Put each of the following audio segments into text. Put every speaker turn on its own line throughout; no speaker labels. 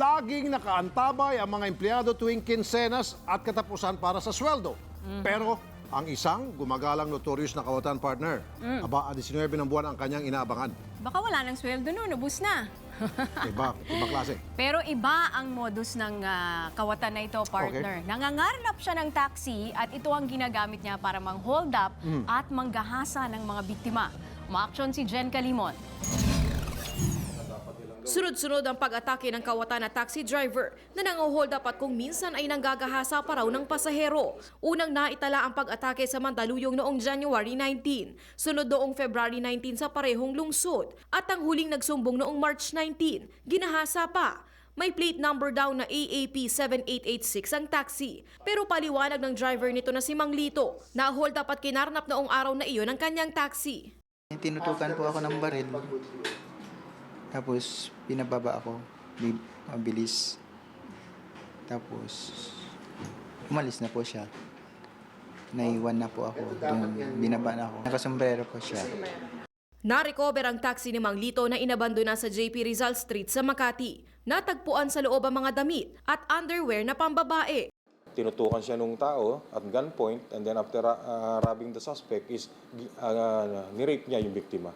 laging nakaantabay ang mga empleyado tuwing kinsenas at katapusan para sa sweldo. Pero ang isang gumagalang notorious na kawatan partner. Aba, 19 ng buwan ang kanyang inaabangan.
Baka wala ng sweldo noon, ubus na.
Iba klase.
Pero iba ang modus ng kawatan na ito, partner.
Okay.
Nangangarap siya ng taxi at ito ang ginagamit niya para mang-hold up at manggahasa ng mga biktima. Umaaksyon si Jen Calimon.
Sunod-sunod ang pag-atake ng kawatan na taxi driver na nang-hold up at kung minsan ay nanggagahasa pa raw ng pasahero. Unang naitala ang pag-atake sa Mandaluyong noong January 19, sunod noong February 19 sa parehong lungsod, at ang huling nagsumbong noong March 19, ginahasa pa. May plate number daw na AAP 7886 ang taxi. Pero paliwanag ng driver nito na si Mang Lito, na-hold up at kinarnap noong araw na iyon ang kanyang taxi.
Tinutukan po ako ng baril. Tapos, pinababa ako. Mabilis. Tapos, umalis na po siya. Naiwan na po ako. Doon, binaba na ako. Nakasombrero po siya.
Na-recover ang taxi ni Mang Lito na inabandona sa JP Rizal Street sa Makati. Natagpuan sa loob ang mga damit at underwear na pambabae.
Tinutukan siya nung tao at gunpoint, and then after robbing the suspect is nirape niya yung biktima.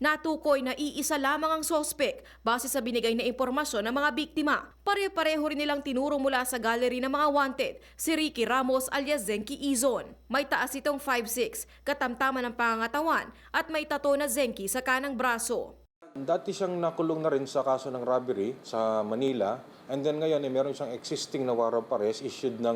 Natukoy na iisa lamang ang sospek base sa binigay na impormasyon ng mga biktima. Pare-pareho rin nilang tinuro mula sa gallery ng mga wanted, si Ricky Ramos alias Zenki Izon. May taas itong 5'6", katamtaman ng pangangatawan at may tato na Zenki sa kanang braso.
Dati siyang nakulong na rin sa kaso ng robbery sa Manila, and then ngayon meron siyang existing na warrant of arrest issued ng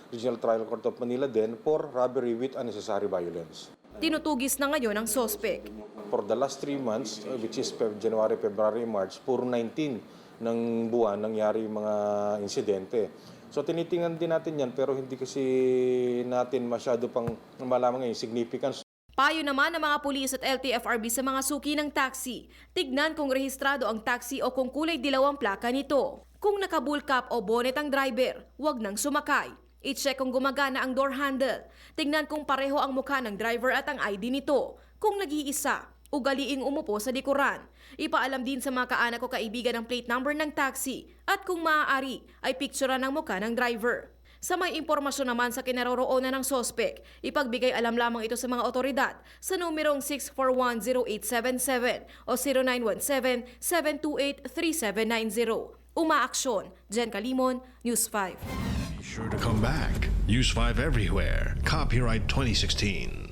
Regional Trial Court of Manila din for robbery with unnecessary violence.
Tinutugis na ngayon ang sospek.
For the last 3 months, which is January, February, March, puro 19 ng buwan nangyari yung mga insidente. So tinitingnan din natin yan, pero hindi kasi natin masyado pang malaman ngayon significance.
Payo naman ng mga pulis at LTFRB sa mga suki ng taxi. Tignan kung rehistrado ang taxi o kung kulay dilaw ang plaka nito. Kung naka-bull cap o bonnet ang driver, huwag nang sumakay. I-check kung gumagana ang door handle. Tignan kung pareho ang mukha ng driver at ang ID nito. Kung nag-iisa, ugaliing umupo sa likuran. Ipaalam din sa mga kaanak o kaibigan ang plate number ng taxi at kung maaari ay picturean ng mukha ng driver. Sa may impormasyon naman sa kinaroroonan ng sospek, ipagbigay alam lamang ito sa mga otoridad sa numerong 641-0877 o 0917-728-3790. Umaaksyon, Jen Calimon, News 5.
Sure to come back. Use 5 everywhere. Copyright 2016.